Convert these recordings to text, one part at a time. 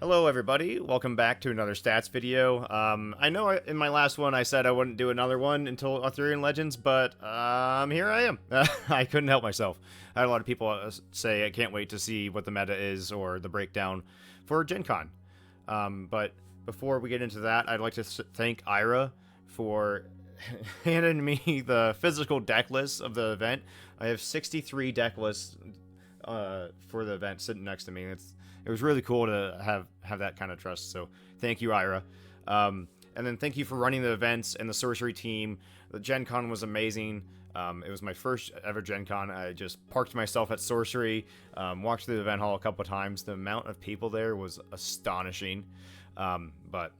Hello everybody, welcome back to another stats video. I know in my last one I said I wouldn't do another one until Arthurian Legends, but here I am. I couldn't help myself. I had a lot of people say I can't wait to see what the meta is or the breakdown for Gencon. But before we get into that, I'd like to thank Ira for handing me the physical deck list of the event. I have 63 deck lists for the event sitting next to me. It was really cool to have that kind of trust. So thank you, Ira. And then thank you for running the events and the Sorcery team. The Gen Con was amazing. It was my first ever Gen Con. I just parked myself at Sorcery, walked through the event hall a couple of times. The amount of people there was astonishing. But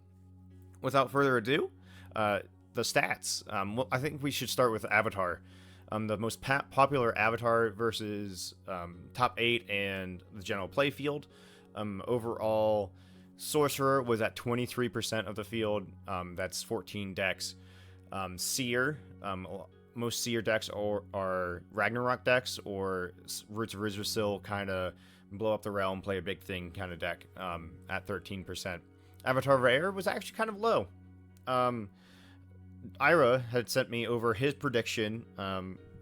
without further ado, the stats. Well, I think we should start with Avatar. The most popular Avatar versus top 8 and the general play field. Overall, Sorcerer was at 23% of the field. That's 14 decks. Seer, most Seer decks are Ragnarok decks or Roots of Yggdrasil, kind of blow up the realm, play a big thing kind of deck at 13%. Avatar of Air was actually kind of low. Ira had sent me over his prediction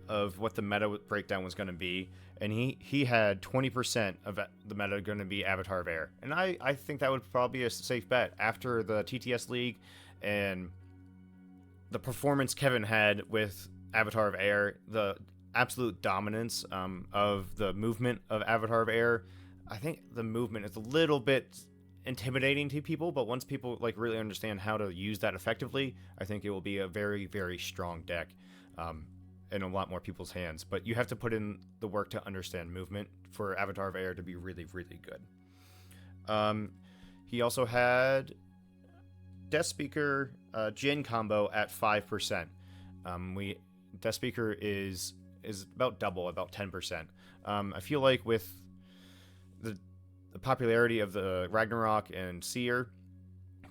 of what the meta breakdown was going to be, and he had 20% of the meta going to be Avatar of Air, and I think that would probably be a safe bet after the TTS League and the performance Kevin had with Avatar of Air, the absolute dominance of the movement of Avatar of Air. I think the movement is a little bit intimidating to people, but once people really understand how to use that effectively, I think it will be a very, very strong deck in a lot more people's hands. But you have to put in the work to understand movement for Avatar of Air to be really, really good. He also had Death Speaker Jin combo at 5%. Death Speaker is about double, about 10%. I feel like with the popularity of the Ragnarok and Seer,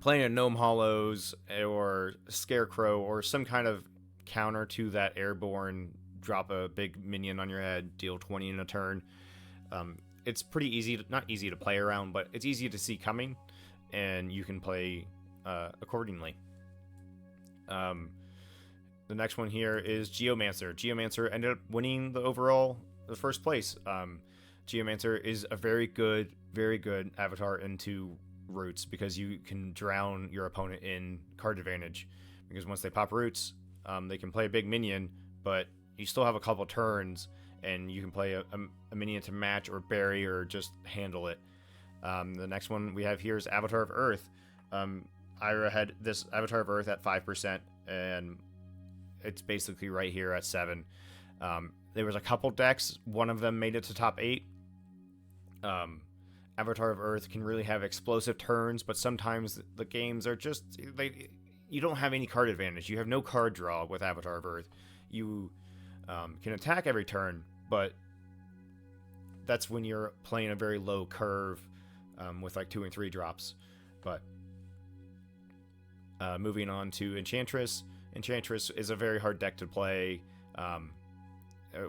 playing a Gnome Hollows or Scarecrow or some kind of counter to that airborne, drop a big minion on your head, deal 20 in a turn. It's pretty easy, not easy to play around, but it's easy to see coming, and you can play accordingly. The next one here is Geomancer. Geomancer ended up winning the first place. Geomancer is a very good avatar into Roots because you can drown your opponent in card advantage. Because once they pop Roots, they can play a big minion, but you still have a couple turns, and you can play a minion to match or bury or just handle it. The next one we have here is Avatar of Earth. Ira had this Avatar of Earth at 5%, and it's basically right here at 7%. There was a couple decks. One of them made it to top 8. Avatar of Earth can really have explosive turns, but sometimes the games are just you don't have any card advantage. You have no card draw with Avatar of Earth. You can attack every turn, but that's when you're playing a very low curve with 2 and 3 drops. But moving on to Enchantress. Enchantress is a very hard deck to play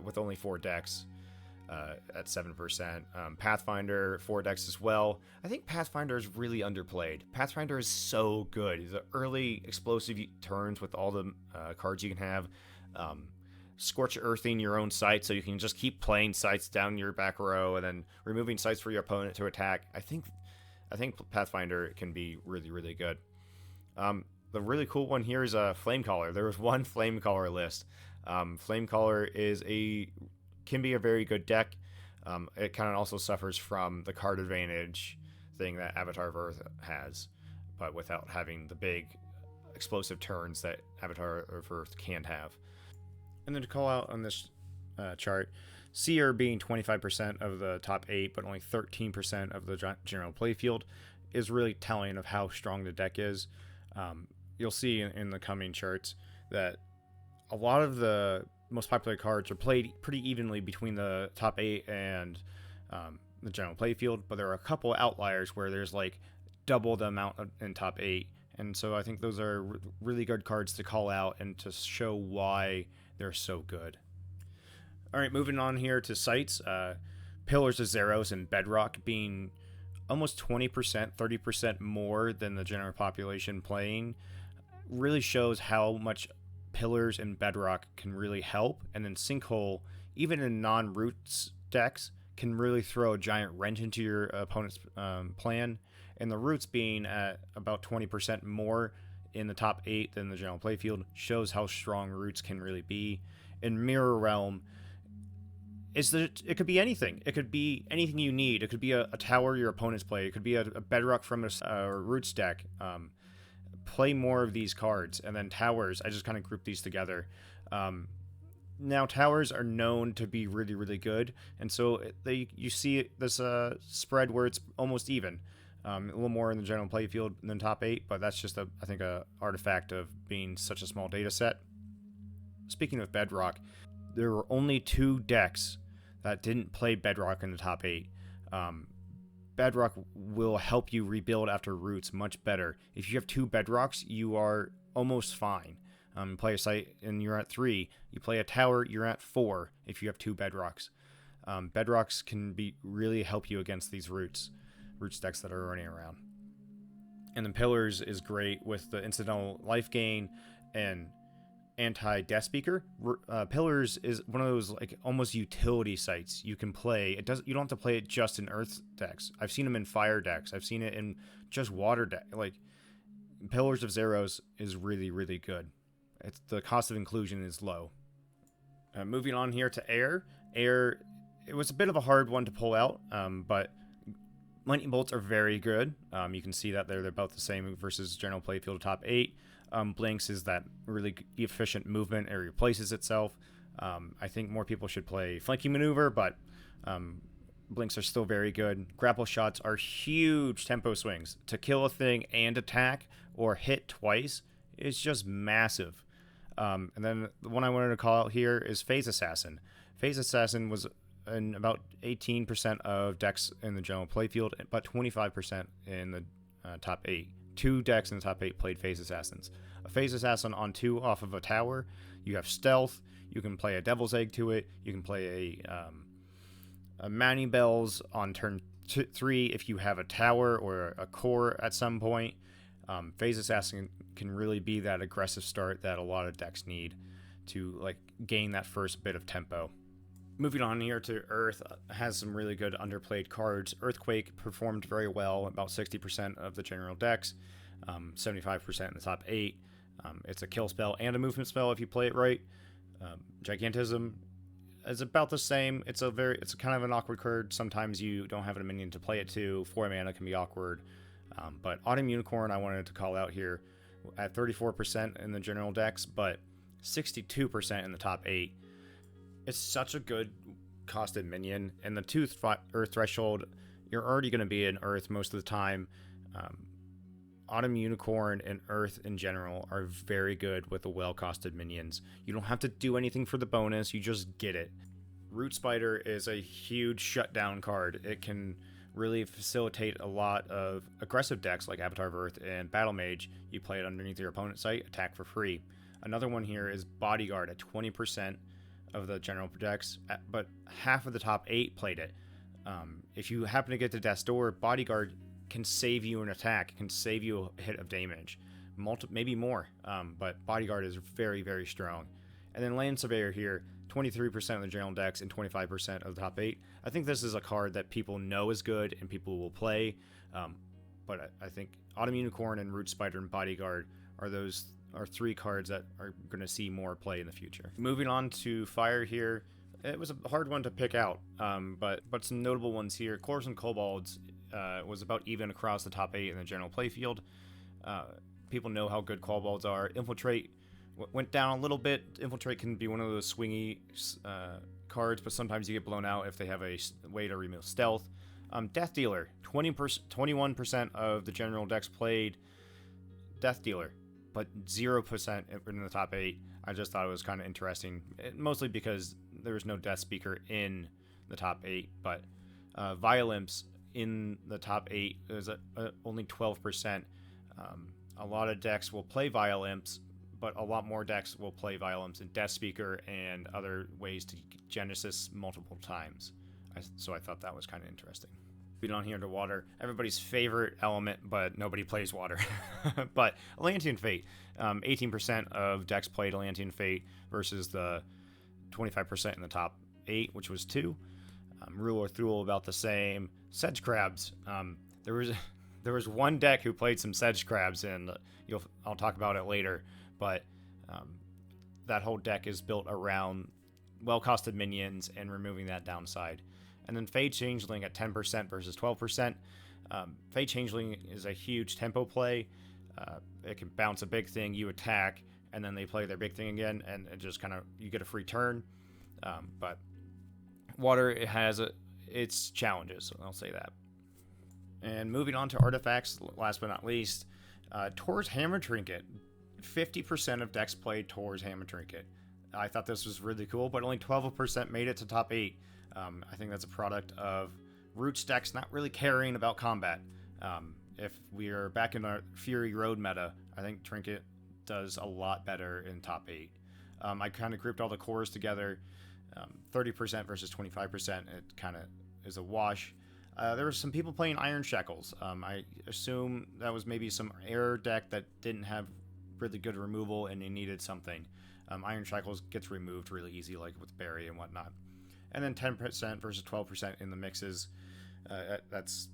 with only 4 decks. At 7%. Pathfinder, 4 decks as well. I think Pathfinder is really underplayed. Pathfinder is so good. The early explosive turns with all the cards you can have. Scorch Earthing your own site so you can just keep playing sites down your back row and then removing sites for your opponent to attack. I think Pathfinder can be really, really good. The really cool one here is a Flamecaller. There was one Flamecaller list. Flamecaller can be a very good deck. It kind of also suffers from the card advantage thing that Avatar of Earth has, but without having the big explosive turns that Avatar of Earth can have. And then to call out on this chart, Seer being 25% of the top 8, but only 13% of the general playfield is really telling of how strong the deck is. You'll see in the coming charts that a lot of the most popular cards are played pretty evenly between the top 8 and the general playfield, but there are a couple outliers where there's double the amount in top 8, and so I think those are really good cards to call out and to show why they're so good. Alright, moving on here to sites. Pillars of Zeros and Bedrock being almost 20%, 30% more than the general population playing, really shows how much Pillars and Bedrock can really help. And then Sinkhole, even in non-roots decks, can really throw a giant wrench into your opponent's plan. And the roots being at about 20% more in the top 8 than the general playfield shows how strong roots can really be. In Mirror Realm, it could be anything. It could be anything you need. It could be a tower your opponents play. It could be a Bedrock from a roots deck. Play more of these cards. And then towers, I just kind of grouped these together. Now towers are known to be really, really good, and so you see this spread where it's almost even. A little more in the general playfield than top 8, but that's just I think a artifact of being such a small data set. Speaking of Bedrock, there were only 2 decks that didn't play Bedrock in the top 8. Bedrock will help you rebuild after roots much better. If you have 2 Bedrocks, you are almost fine. Play a site and you're at 3. You play a tower, you're at 4 if you have 2 Bedrocks. Bedrocks can really help you against these roots decks that are running around. And then Pillars is great with the incidental life gain and anti-death speaker. Pillars is one of those like almost utility sites you can play. You don't have to play it just in earth decks. I've seen them in fire decks. I've seen it in just water deck. Like Pillars of Zeros is really, really good. The cost of inclusion is low. Moving on here to Air. Air, it was a bit of a hard one to pull out, but Lightning Bolts are very good. You can see that they're about the same versus general playfield top 8. Blinks is that really efficient movement. It replaces itself. I think more people should play Flanking Maneuver, but Blinks are still very good. Grapple shots are huge tempo swings. To kill a thing and attack or hit twice is just massive. And then the one I wanted to call out here is Phase Assassin. Phase Assassin was in about 18% of decks in the general playfield, but 25% in the top 8. 2 decks in the top 8 played Phase Assassins. A Phase Assassin on 2 off of a tower. You have stealth. You can play a Devil's Egg to it. You can play a Manny Bells on turn 3 if you have a tower or a core at some point. Phase Assassin can really be that aggressive start that a lot of decks need to like gain that first bit of tempo. Moving on here to Earth, has some really good underplayed cards. Earthquake performed very well, about 60% of the general decks, 75% in the top 8. It's a kill spell and a movement spell if you play it right. Gigantism is about the same. It's kind of an awkward card. Sometimes you don't have a minion to play it to. 4 mana can be awkward. But Autumn Unicorn I wanted to call out here at 34% in the general decks, but 62% in the top 8. It's such a good costed minion, and the 2 Earth threshold, you're already going to be in Earth most of the time. Autumn Unicorn and Earth in general are very good with the well-costed minions. You don't have to do anything for the bonus, you just get it. Root Spider is a huge shutdown card. It can really facilitate a lot of aggressive decks like Avatar of Earth and Battle Mage. You play it underneath your opponent's site, attack for free. Another one here is Bodyguard at 20% of the general decks, but half of the top 8 played it. If you happen to get to Death's Door, Bodyguard can save you an attack, can save you a hit of damage, maybe more, but Bodyguard is very, very strong. And then Land Surveyor here, 23% of the general decks and 25% of the top 8. I think this is a card that people know is good and people will play, but I think Autumn Unicorn and Root Spider and Bodyguard are 3 cards that are going to see more play in the future. Moving on to Fire here, it was a hard one to pick out, but some notable ones here. Cores and Kobolds was about even across the top 8 in the general playfield. People know how good Kobolds are. Infiltrate went down a little bit. Infiltrate can be one of those swingy cards, but sometimes you get blown out if they have a way to remove stealth. Death Dealer, 21% of the general decks played Death Dealer, but 0% in the top 8. I just thought it was kind of interesting, mostly because there was no Death Speaker in the top 8, but Violimps in the top 8 is only 12%. A lot of decks will play Violimps, but a lot more decks will play Violimps and Death Speaker and other ways to Genesis multiple times. So I thought that was kind of interesting. Moving on here to water, everybody's favorite element, but nobody plays water. But Atlantean Fate, 18% of decks played Atlantean Fate versus the 25% in the top 8, which was 2. Rule or Thule about the same. Sedge Crabs, there was one deck who played some Sedge Crabs, and I'll talk about it later, but that whole deck is built around well-costed minions and removing that downside. And then Fade Changeling at 10% versus 12%. Fade Changeling is a huge tempo play. It can bounce a big thing, you attack, and then they play their big thing again, and it just kind of, you get a free turn. But water, it has its challenges, I'll say that. And moving on to artifacts, last but not least, Tor's Hammer Trinket. 50% of decks played Tor's Hammer Trinket. I thought this was really cool, but only 12% made it to top 8. I think that's a product of Roots decks not really caring about combat. If we are back in our Fury Road meta, I think Trinket does a lot better in top 8. I kind of grouped all the cores together. 30% versus 25%. It kind of is a wash. There were some people playing Iron Shackles. I assume that was maybe some error deck that didn't have really good removal and they needed something. Iron Shackles gets removed really easy, like with Barry and whatnot. And then 10% versus 12% in the mixes. That's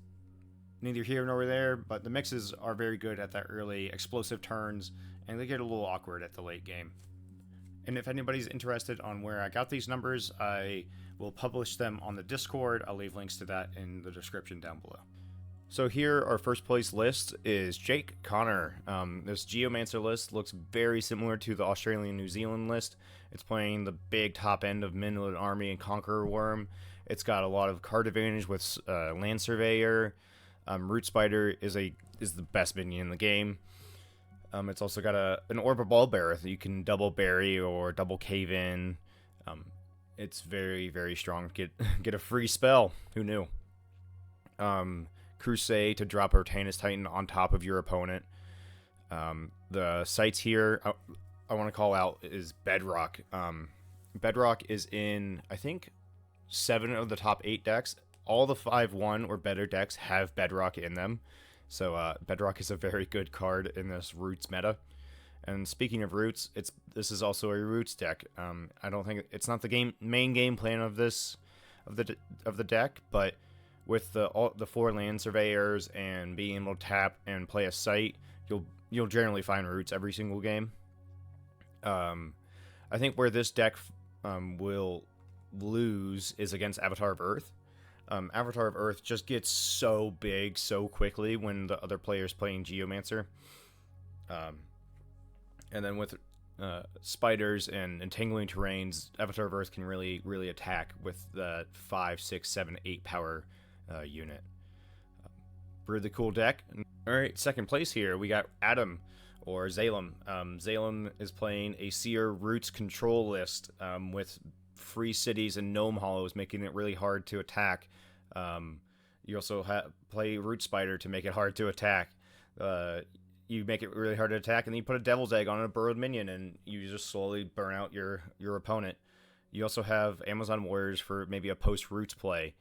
neither here nor there, but the mixes are very good at that early explosive turns, and they get a little awkward at the late game. And if anybody's interested on where I got these numbers, I will publish them on the Discord. I'll leave links to that in the description down below. So here, our first place list is Jake Connor. This Geomancer list looks very similar to the Australian-New Zealand list. It's playing the big top end of Midland Army and Conqueror Worm. It's got a lot of card advantage with Land Surveyor. Root Spider is the best minion in the game. It's also got an Orb of Ballbearer that you can double bury or double cave in. It's very, very strong. Get a free spell. Who knew? Crusade to drop Artanis Titan on top of your opponent. The sites here I want to call out is Bedrock. Bedrock is in, I think, 7 of the top 8 decks. All the 5/1 or better decks have Bedrock in them. So Bedrock is a very good card in this Roots meta. And speaking of Roots, this is also a Roots deck. I don't think it's not the main game plan of the deck, but with the 4 Land Surveyors and being able to tap and play a site, you'll generally find Roots every single game. I think where this deck will lose is against Avatar of Earth. Avatar of Earth just gets so big so quickly when the other player's playing Geomancer. And then with spiders and entangling terrains, Avatar of Earth can really, really attack with the 5, 6, 7, 8 power unit. Really cool deck. Alright, second place here, we got Adam, or Zalem. Zalem is playing a Seer Roots control list with free cities and gnome hollows, making it really hard to attack. You also play Root Spider to make it hard to attack. You make it really hard to attack, and then you put a Devil's Egg on a burrowed minion, and you just slowly burn out your opponent. You also have Amazon Warriors for maybe a post-Roots play.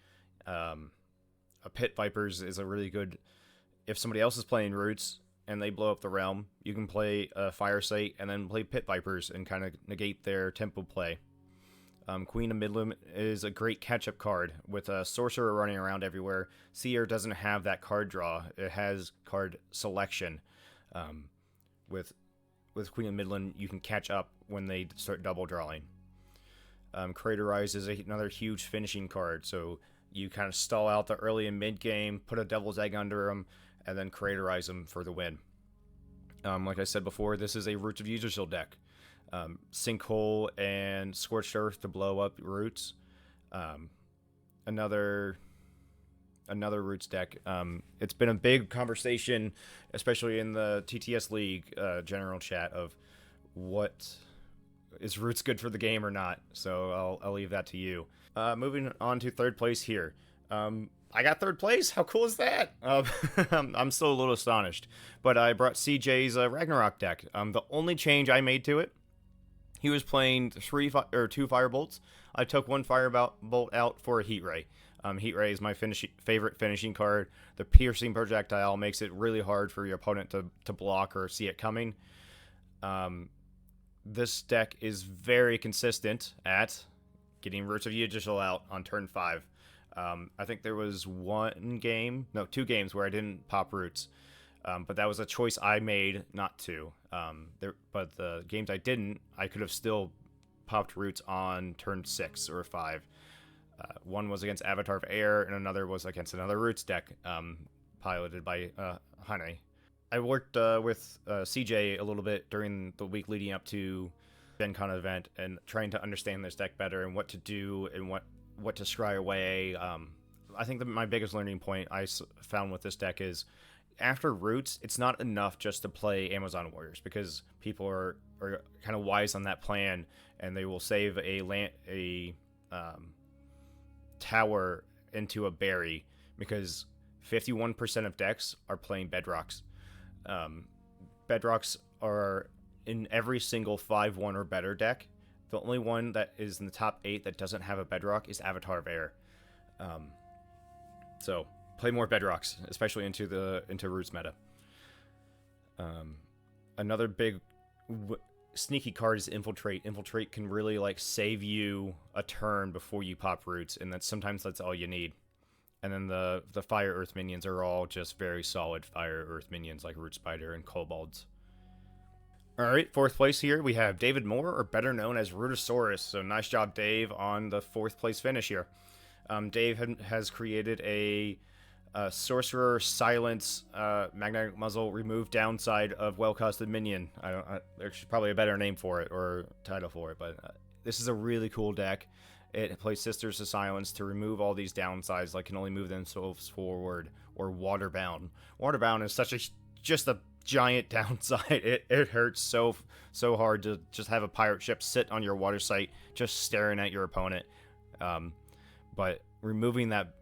A Pit Vipers is a really good... If somebody else is playing Roots and they blow up the realm, you can play a Fire Site and then play Pit Vipers and kind of negate their tempo play. Queen of Midland is a great catch-up card with a Sorcerer running around everywhere. Seer doesn't have that card draw. It has card selection. With Queen of Midland, you can catch up when they start double drawing. Craterize is another huge finishing card, so you kind of stall out the early and mid game, put a Devil's Egg under them, and then Craterize them for the win. Like I said before, this is a Roots of Yggdrasil deck. Sinkhole and Scorched Earth to blow up Roots. Another Roots deck. It's been a big conversation, especially in the TTS League general chat, of what is Roots good for the game or not. So I'll leave that to you. Moving on to third place here. I got third place. How cool is that? I'm still a little astonished. But I brought CJ's Ragnarok deck. The only change I made to it, he was playing 2 Firebolts. I took 1 Firebolt out for a Heat Ray. Heat Ray is my favorite finishing card. The piercing projectile makes it really hard for your opponent to block or see it coming. This deck is very consistent at getting Roots of Yggdrasil out on turn 5. I think there was 2 games where I didn't pop Roots. But that was a choice I made not to. But the games I didn't, I could have still popped Roots on turn 6 or 5. One was against Avatar of Air, and another was against another Roots deck piloted by Hane. I worked with CJ a little bit during the week leading up to Gencon event and trying to understand this deck better and what to do and what to scry away. I think my biggest learning point I found with this deck is after Roots, it's not enough just to play Amazon Warriors because people are kind of wise on that plan and they will save a tower into a berry because 51% of decks are playing Bedrocks. Bedrocks are in every single 5/1 or better deck. The only one that is in the top 8 that doesn't have a Bedrock is Avatar of Air. So play more Bedrocks, especially into Roots meta. Another big sneaky card is Infiltrate. Infiltrate can really save you a turn before you pop Roots, and sometimes that's all you need. And then the Fire Earth minions are all just very solid Fire Earth minions like Root Spider and Kobolds. Alright, 4th place here, we have David Moore, or better known as Rootosaurus. So nice job, Dave, on the 4th place finish here. Dave has created a Sorcerer Silence Magnetic Muzzle Remove Downside of Well-Costed Minion. There's probably a better name for it, or title for it, but this is a really cool deck. It plays Sisters of Silence to remove all these downsides, like can only move themselves forward, or Waterbound. Waterbound is just a giant downside. It hurts so hard to just have a pirate ship sit on your water site, just staring at your opponent. But removing that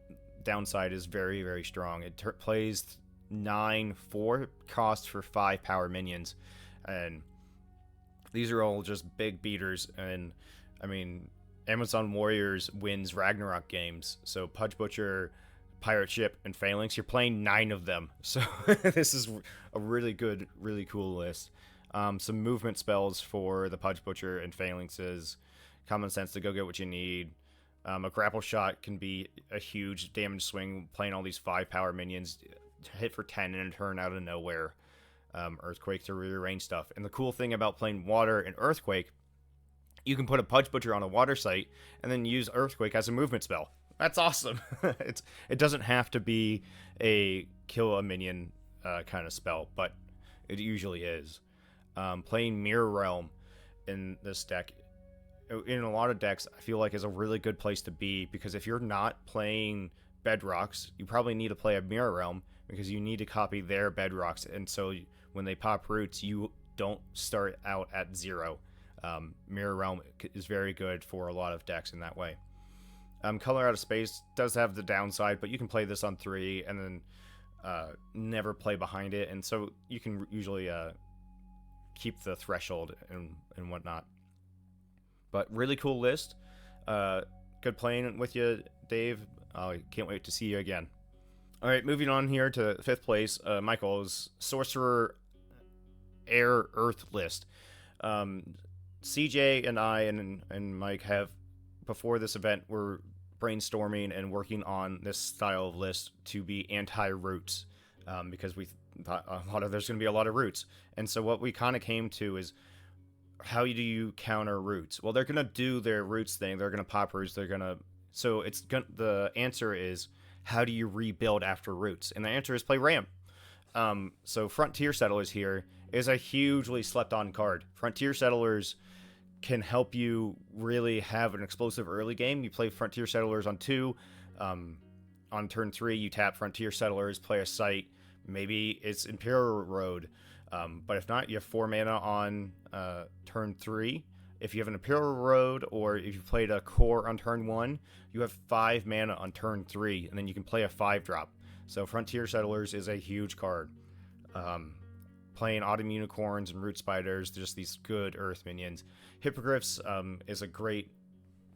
downside is very, very strong. It plays 9/4 cost for 5 power minions, and these are all just big beaters. And I mean, Amazon Warriors wins Ragnarok games, so Pudge Butcher, Pirate Ship, and Phalanx, you're playing 9 of them. So this is a really good, really cool list. Some movement spells for the Pudge Butcher and Phalanxes, common sense to go get what you need. A grapple shot can be a huge damage swing, playing all these 5 power minions, hit for 10 in a turn out of nowhere. Earthquake to rearrange stuff. And the cool thing about playing Water and Earthquake, you can put a Pudge Butcher on a water site and then use Earthquake as a movement spell. That's awesome. It doesn't have to be a kill a minion kind of spell, but it usually is. Playing Mirror Realm in this deck, in a lot of decks, I feel like is a really good place to be, because if you're not playing Bedrocks, you probably need to play a Mirror Realm because you need to copy their Bedrocks, and so when they pop Roots, you don't start out at 0. Mirror Realm is very good for a lot of decks in that way. Color Out of Space does have the downside, but you can play this on 3 and then never play behind it, and so you can usually keep the threshold and whatnot. But really cool list. Good playing with you, Dave. I can't wait to see you again. All right, moving on here to 5th place, Michael's Sorcerer Air Earth list. CJ and I and Mike have, before this event, were brainstorming and working on this style of list to be anti-Roots, because we thought there's going to be a lot of Roots. And so what we kind of came to is, how do you counter Roots? Well, they're going to do their Roots thing. They're going to pop Roots. So the answer is, how do you rebuild after Roots? And the answer is play Ram. So Frontier Settlers here is a hugely slept on card. Frontier Settlers can help you really have an explosive early game. You play Frontier Settlers on 2. On turn 3, you tap Frontier Settlers, play a site. Maybe it's Imperial Road. But if not, you have 4 mana on turn 3. If you have an Imperial Road, or if you played a Core on turn 1, you have 5 mana on turn 3, and then you can play a 5-drop. So Frontier Settlers is a huge card. Playing Autumn Unicorns and Root Spiders, just these good Earth minions. Hippogriffs is a great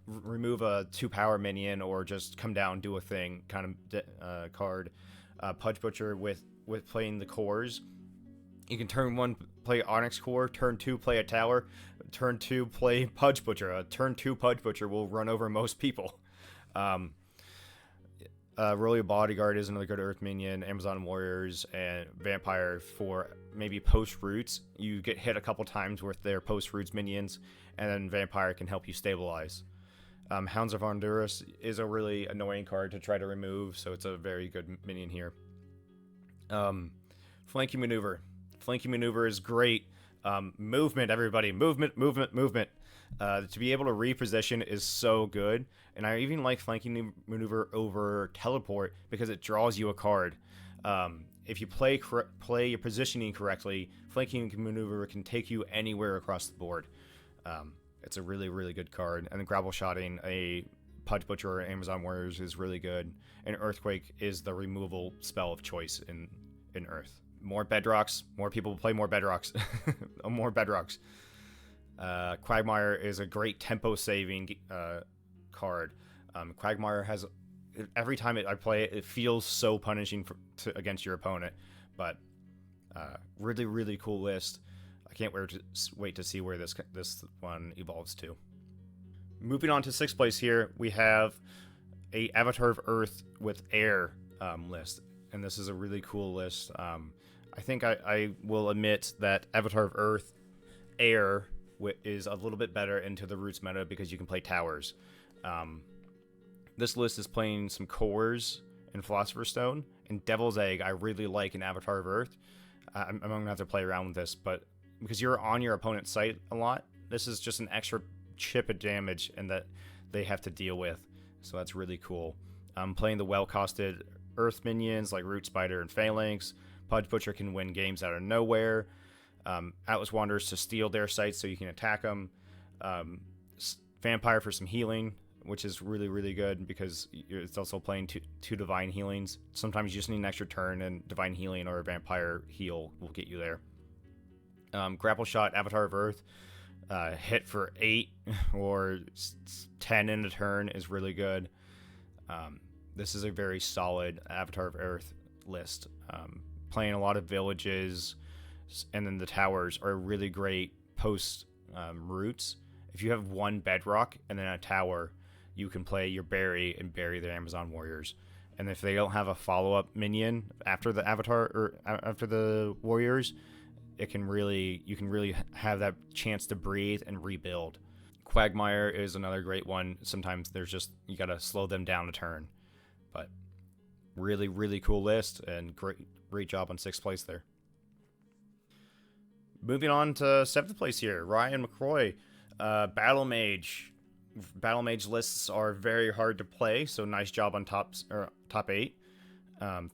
remove a 2-power minion or just come down, do a thing kind of card. Pudge Butcher with playing the cores. You can turn 1 play Onyx Core, turn 2 play a tower, turn 2 play Pudge Butcher. A turn 2 Pudge Butcher will run over most people. Roly Bodyguard is another good Earth minion. Amazon Warriors and Vampire for maybe post roots. You get hit a couple times with their post roots minions, and then Vampire can help you stabilize. Hounds of Honduras is a really annoying card to try to remove, so it's a very good minion here. Flanking Maneuver. Flanking Maneuver is great. Movement, everybody. Movement. To be able to reposition is so good. And I even like Flanking Maneuver over Teleport because it draws you a card. If you play your positioning correctly, Flanking Maneuver can take you anywhere across the board. It's a really, really good card. And then Grapple Shotting a Pudge Butcher or Amazon Warriors is really good. And Earthquake is the removal spell of choice in Earth. More Bedrocks. More people play more Bedrocks. More Bedrocks. Quagmire is a great tempo saving card. Quagmire has, every time I play it, it feels so punishing against your opponent. But really, really cool list. I can't wait to see where this one evolves to. Moving on to 6th place here, we have a Avatar of Earth with Air list. And this is a really cool list. I think I will admit that Avatar of Earth Air is a little bit better into the Roots meta because you can play towers. This list is playing some cores and Philosopher's Stone, and Devil's Egg I really like in Avatar of Earth. I'm going to have to play around with this, but because you're on your opponent's site a lot, this is just an extra chip of damage and that they have to deal with. So that's really cool. Playing the well-costed Earth minions like Root Spider and Phalanx. Pudge Butcher can win games out of nowhere. Atlas Wanderers to steal their sites so you can attack them. Vampire for some healing, which is really, really good because it's also playing two Divine Healings. Sometimes you just need an extra turn, and Divine Healing or a Vampire heal will get you there. Grapple Shot, Avatar of Earth, hit for 8 or 10 in a turn is really good. This is a very solid Avatar of Earth list. Playing a lot of villages, and then the towers are really great post roots. If you have 1 bedrock and then a tower, you can play your bury and bury the Amazon Warriors. And if they don't have a follow-up minion after the Avatar or after the Warriors, you can really have that chance to breathe and rebuild. Quagmire is another great one. Sometimes you gotta slow them down a turn. But really, really cool list, and great job on 6th place there. Moving on to 7th place here, Ryan McCroy, Battle Mage. Battle Mage lists are very hard to play, so nice job on top 8.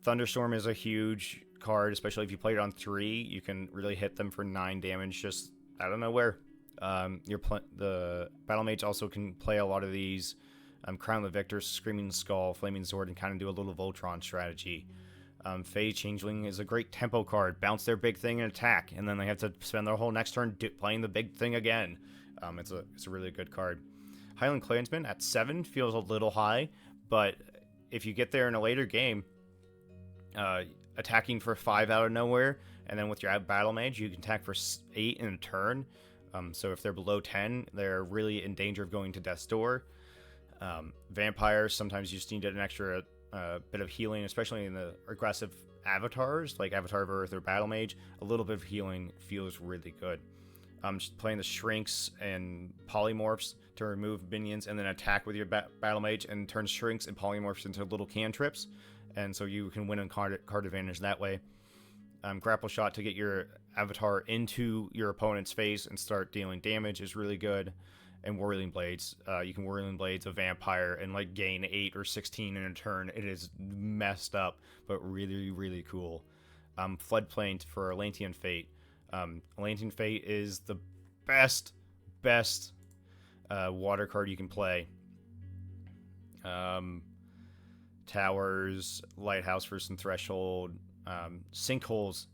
Thunderstorm is a huge card, especially if you play it on 3. You can really hit them for 9 damage just out of nowhere. The Battle Mage also can play a lot of these Crown the Victor, Screaming Skull, Flaming Sword, and kind of do a little Voltron strategy. Fey Changeling is a great tempo card. Bounce their big thing and attack, and then they have to spend their whole next turn playing the big thing again. It's a really good card. Highland Clansman at 7 feels a little high, but if you get there in a later game, attacking for 5 out of nowhere, and then with your Battle Mage, you can attack for 8 in a turn. So if they're below 10, they're really in danger of going to Death's Door. Vampires, sometimes you just need an extra bit of healing, especially in the aggressive avatars like Avatar of Earth or Battle Mage. A little bit of healing feels really good. Just playing the Shrinks and Polymorphs to remove minions and then attack with your Battle Mage and turn Shrinks and Polymorphs into little cantrips, and so you can win on card advantage that way. Grapple Shot to get your avatar into your opponent's face and start dealing damage is really good. And Whirling Blades, you can Whirling Blades a vampire and like gain 8 or 16 in a turn. It is messed up, but really, really cool. Floodplain for Atlantean Fate. Atlantean Fate is the best water card you can play. Towers, Lighthouse for some Threshold, Sinkholes.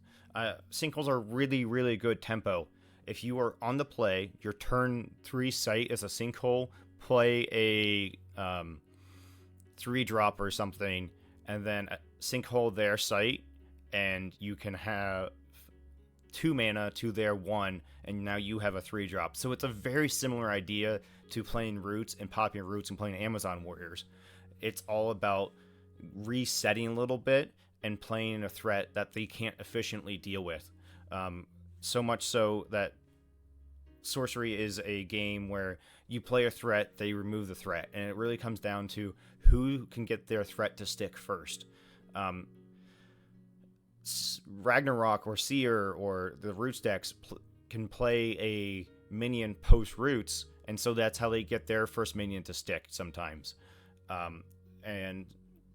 Sinkholes are really, really good tempo. If you are on the play, your turn 3 site is a Sinkhole, play a 3-drop or something, and then sinkhole their site, and you can have 2 mana to their 1, and now you have a 3-drop. So it's a very similar idea to playing Roots and popping Roots and playing Amazon Warriors. It's all about resetting a little bit and playing a threat that they can't efficiently deal with. So much so that Sorcery is a game where you play a threat, they remove the threat, and it really comes down to who can get their threat to stick first. Ragnarok or Seer or the Roots decks can play a minion post Roots, and so that's how they get their first minion to stick sometimes. And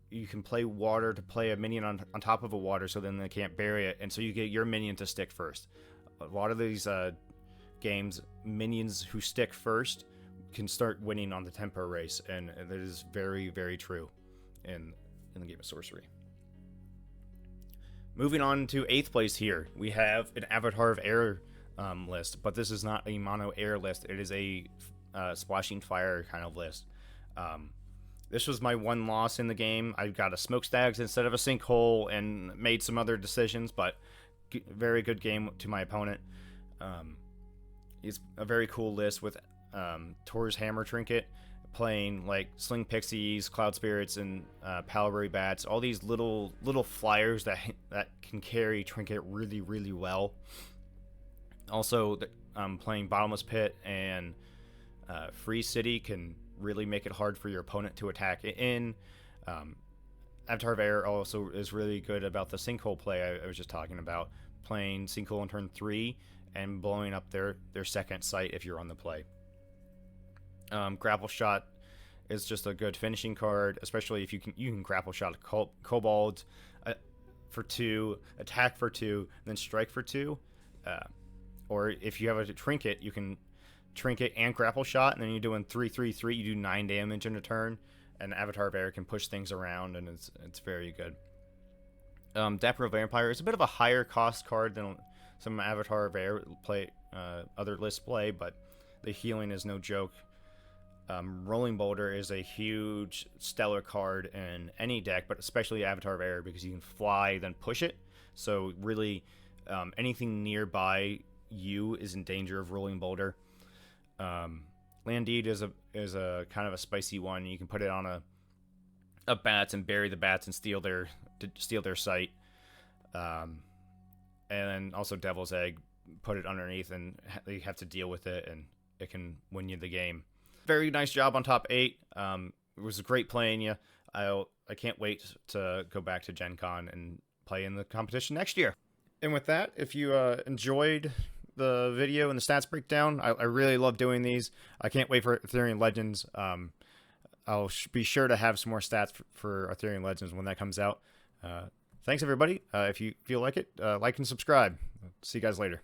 you can play water to play a minion on top of a water, so then they can't bury it, and so you get your minion to stick first. A lot of these games, minions who stick first can start winning on the tempo race, and that is very, very true in the game of Sorcery. Moving on to 8th place here, we have an Avatar of Air list, but this is not a mono air list. It is a splashing fire kind of list. This was my one loss in the game. I got a smokestacks instead of a sinkhole and made some other decisions, but very good game to my opponent. It's a very cool list with Tor's Hammer Trinket, playing like Sling Pixies, Cloud Spirits, and Palabary Bats. All these little flyers that can carry Trinket really, really well. Also, playing Bottomless Pit and Free City can really make it hard for your opponent to attack in. Avatar of Air also is really good about the sinkhole play I was just talking about, playing sinkhole on turn 3 and blowing up their second site if you're on the play. Grapple Shot is just a good finishing card, especially if you can grapple shot a Kobold for 2, attack for 2, then strike for 2. Or if you have a Trinket, you can Trinket and grapple shot, and then you're doing 3/3/3. You do 9 damage in a turn, and Avatar of Air can push things around, and it's very good. Dapper Vampire is a bit of a higher cost card than some Avatar of Air other lists play, but the healing is no joke. Rolling Boulder is a huge stellar card in any deck, but especially Avatar of Air, because you can fly then push it. So really, anything nearby you is in danger of Rolling Boulder. Landede is a kind of a spicy one. You can put it on a bats and bury the bats and steal their site. And then also Devil's Egg, put it underneath and they have to deal with it, and it can win you the game. Very nice job on top 8. It was great playing you. I can't wait to go back to Gen Con and play in the competition next year. And with that, if you enjoyed the video and the stats breakdown, I really love doing these. I can't wait for Ethereum Legends. I'll be sure to have some more stats for Ethereum Legends when that comes out. Thanks, everybody. If you feel like it, like and subscribe. See you guys later.